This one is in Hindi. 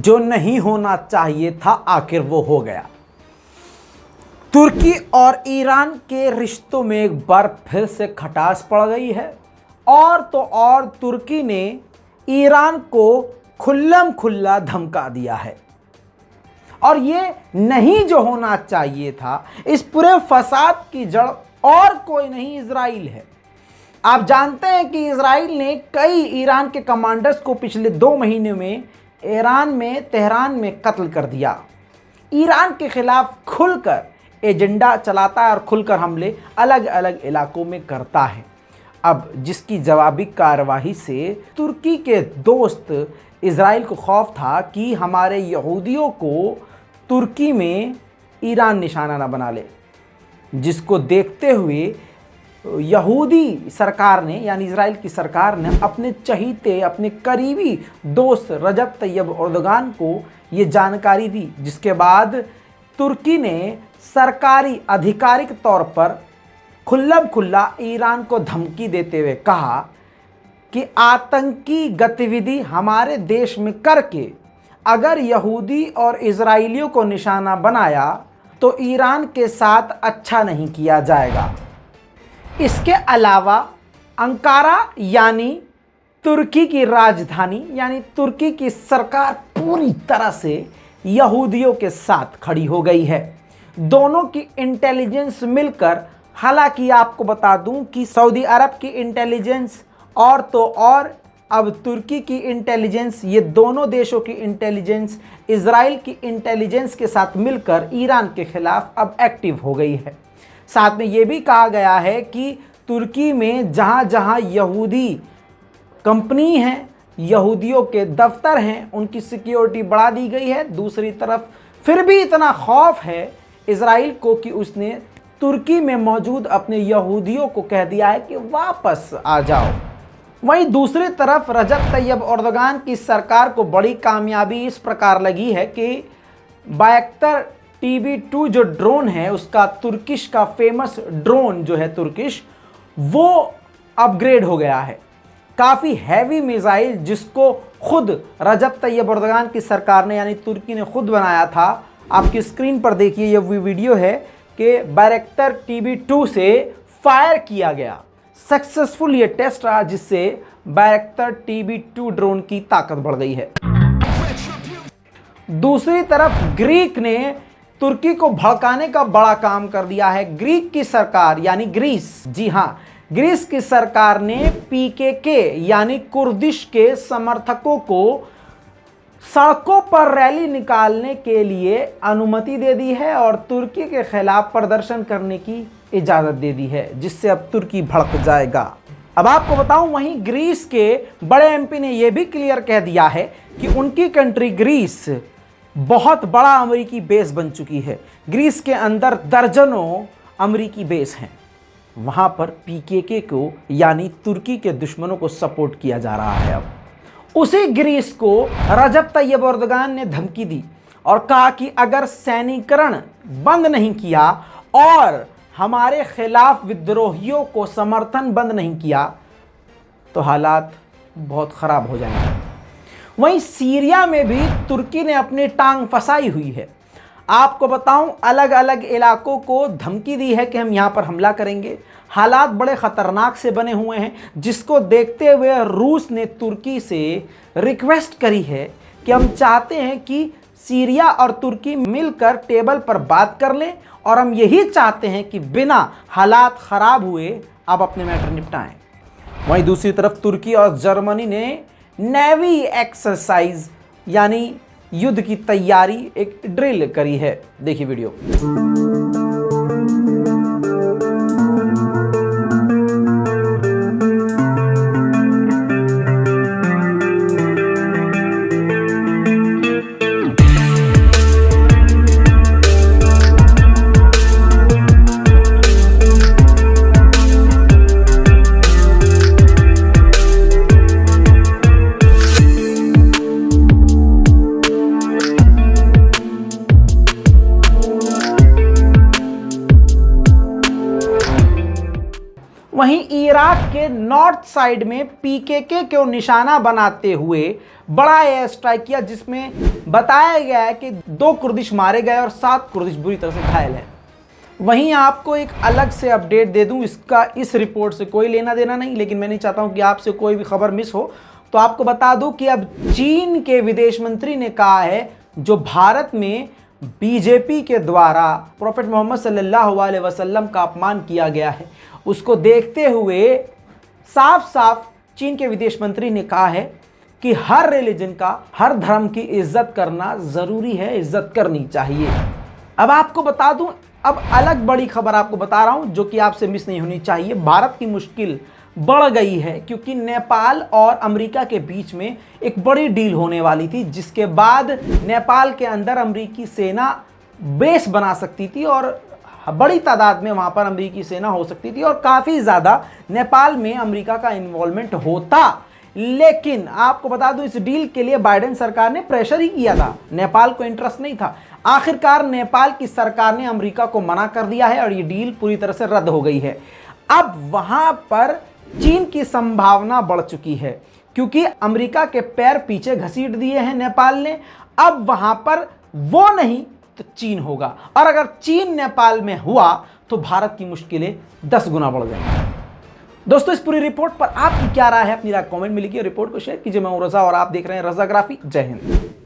जो नहीं होना चाहिए था आखिर वो हो गया। तुर्की और ईरान के रिश्तों में एक बार फिर से खटास पड़ गई है और तो और तुर्की ने ईरान को खुल्लम खुल्ला धमका दिया है। और ये नहीं जो होना चाहिए था, इस पूरे फसाद की जड़ और कोई नहीं इजराइल है। आप जानते हैं कि इजराइल ने कई ईरान के कमांडर्स को पिछले 2 महीने में ईरान में तेहरान में कत्ल कर दिया। ईरान के खिलाफ खुलकर एजेंडा चलाता है और खुलकर हमले अलग अलग इलाकों में करता है। अब जिसकी जवाबी कार्रवाई से तुर्की के दोस्त इजराइल को खौफ था कि हमारे यहूदियों को तुर्की में ईरान निशाना न बना ले, जिसको देखते हुए यहूदी सरकार ने यानी इजराइल की सरकार ने अपने चहीते अपने करीबी दोस्त रजब तैयब एर्दोगान को ये जानकारी दी, जिसके बाद तुर्की ने सरकारी आधिकारिक तौर पर खुल्लम खुल्ला ईरान को धमकी देते हुए कहा कि आतंकी गतिविधि हमारे देश में करके अगर यहूदी और इजराइलियों को निशाना बनाया तो ईरान के साथ अच्छा नहीं किया जाएगा। इसके अलावा अंकारा यानी तुर्की की राजधानी यानी तुर्की की सरकार पूरी तरह से यहूदियों के साथ खड़ी हो गई है। दोनों की इंटेलिजेंस मिलकर, हालांकि आपको बता दूं कि सऊदी अरब की इंटेलिजेंस और तो और अब तुर्की की इंटेलिजेंस, ये दोनों देशों की इंटेलिजेंस इजराइल की इंटेलिजेंस के साथ मिलकर ईरान के खिलाफ अब एक्टिव हो गई है। साथ में ये भी कहा गया है कि तुर्की में जहाँ जहाँ यहूदी कंपनी हैं, यहूदियों के दफ्तर हैं, उनकी सिक्योरिटी बढ़ा दी गई है। दूसरी तरफ फिर भी इतना खौफ है इजराइल को कि उसने तुर्की में मौजूद अपने यहूदियों को कह दिया है कि वापस आ जाओ। वहीं दूसरी तरफ रजब तैयब एर्दोगान की सरकार को बड़ी कामयाबी इस प्रकार लगी है कि बायक्तर TB2 जो ड्रोन है, उसका तुर्किश का फेमस ड्रोन जो है तुर्किश, वो अपग्रेड हो गया है। काफ़ी हैवी मिसाइल जिसको खुद रजब तैयब एर्दोगान की सरकार ने यानी तुर्की ने खुद बनाया था। आपकी स्क्रीन पर देखिए ये वीडियो है कि बायक्तर TB2 से फायर किया गया। सक्सेसफुल ये टेस्ट रहा जिससे बायक्तर TB2 ड्रोन की ताकत बढ़ गई है। दूसरी तरफ ग्रीक ने तुर्की को भड़काने का बड़ा काम कर दिया है। ग्रीक की सरकार यानी ग्रीस, जी हाँ, ग्रीस की सरकार ने PKK यानी कुर्दिश के समर्थकों को सड़कों पर रैली निकालने के लिए अनुमति दे दी है और तुर्की के खिलाफ प्रदर्शन करने की इजाज़त दे दी है, जिससे अब तुर्की भड़क जाएगा। अब आपको बताऊं, वहीं ग्रीस के बड़े MP ने यह भी क्लियर कह दिया है कि उनकी कंट्री ग्रीस बहुत बड़ा अमेरिकी बेस बन चुकी है। ग्रीस के अंदर दर्जनों अमेरिकी बेस हैं। वहाँ पर PKK को यानी तुर्की के दुश्मनों को सपोर्ट किया जा रहा है। अब उसी ग्रीस को रजब तैयब एर्दोगान ने धमकी दी और कहा कि अगर सैनिकरण बंद नहीं किया और हमारे खिलाफ विद्रोहियों को समर्थन बंद नहीं किया तो हालात बहुत ख़राब हो जाएंगे। वहीं सीरिया में भी तुर्की ने अपनी टांग फंसाई हुई है। आपको बताऊं, अलग अलग इलाकों को धमकी दी है कि हम यहाँ पर हमला करेंगे। हालात बड़े ख़तरनाक से बने हुए हैं, जिसको देखते हुए रूस ने तुर्की से रिक्वेस्ट करी है कि हम चाहते हैं कि सीरिया और तुर्की मिलकर टेबल पर बात कर लें और हम यही चाहते हैं कि बिना हालात ख़राब हुए आप अपने मैटर निपटाएं। वहीं दूसरी तरफ तुर्की और जर्मनी ने नेवी एक्सरसाइज यानी युद्ध की तैयारी एक ड्रिल करी है। देखिए वीडियो। वहीं इराक के नॉर्थ साइड में पीकेके को निशाना बनाते हुए बड़ा एयर स्ट्राइक किया, जिसमें बताया गया है कि 2 कुर्दिश मारे गए और 7 कुर्दिश बुरी तरह से घायल हैं। वहीं आपको एक अलग से अपडेट दे दूं, इसका इस रिपोर्ट से कोई लेना देना नहीं, लेकिन मैं नहीं चाहता हूं कि आपसे कोई भी खबर मिस हो, तो आपको बता दूं कि अब चीन के विदेश मंत्री ने कहा है जो भारत में बीजेपी के द्वारा प्रोफेट मोहम्मद सल्लल्लाहु अलैहि वसल्लम का अपमान किया गया है, उसको देखते हुए साफ साफ चीन के विदेश मंत्री ने कहा है कि हर रिलीजन का, हर धर्म की इज्जत करना ज़रूरी है, इज्जत करनी चाहिए। अब आपको बता दूं, अब अलग बड़ी खबर आपको बता रहा हूं जो कि आपसे मिस नहीं होनी चाहिए। भारत की मुश्किल बढ़ गई है क्योंकि नेपाल और अमेरिका के बीच में एक बड़ी डील होने वाली थी, जिसके बाद नेपाल के अंदर अमेरिकी सेना बेस बना सकती थी और बड़ी तादाद में वहां पर अमेरिकी सेना हो सकती थी और काफ़ी ज़्यादा नेपाल में अमेरिका का इन्वॉल्वमेंट होता। लेकिन आपको बता दूं, इस डील के लिए बाइडेन सरकार ने प्रेशर ही किया था, नेपाल को इंटरेस्ट नहीं था। आखिरकार नेपाल की सरकार ने अमेरिका को मना कर दिया है और ये डील पूरी तरह से रद्द हो गई है। अब वहां पर चीन की संभावना बढ़ चुकी है क्योंकि अमेरिका के पैर पीछे घसीट दिए हैं नेपाल ने। अब वहां पर वो नहीं तो चीन होगा, और अगर चीन नेपाल में हुआ तो भारत की मुश्किलें 10 गुना बढ़ जाएंगी। दोस्तों, इस पूरी रिपोर्ट पर आपकी क्या राय है? अपनी राय कमेंट में लिखिए, रिपोर्ट को शेयर कीजिए। मैं हूं रजा और आप देख रहे हैं रजाग्राफी। जय हिंद।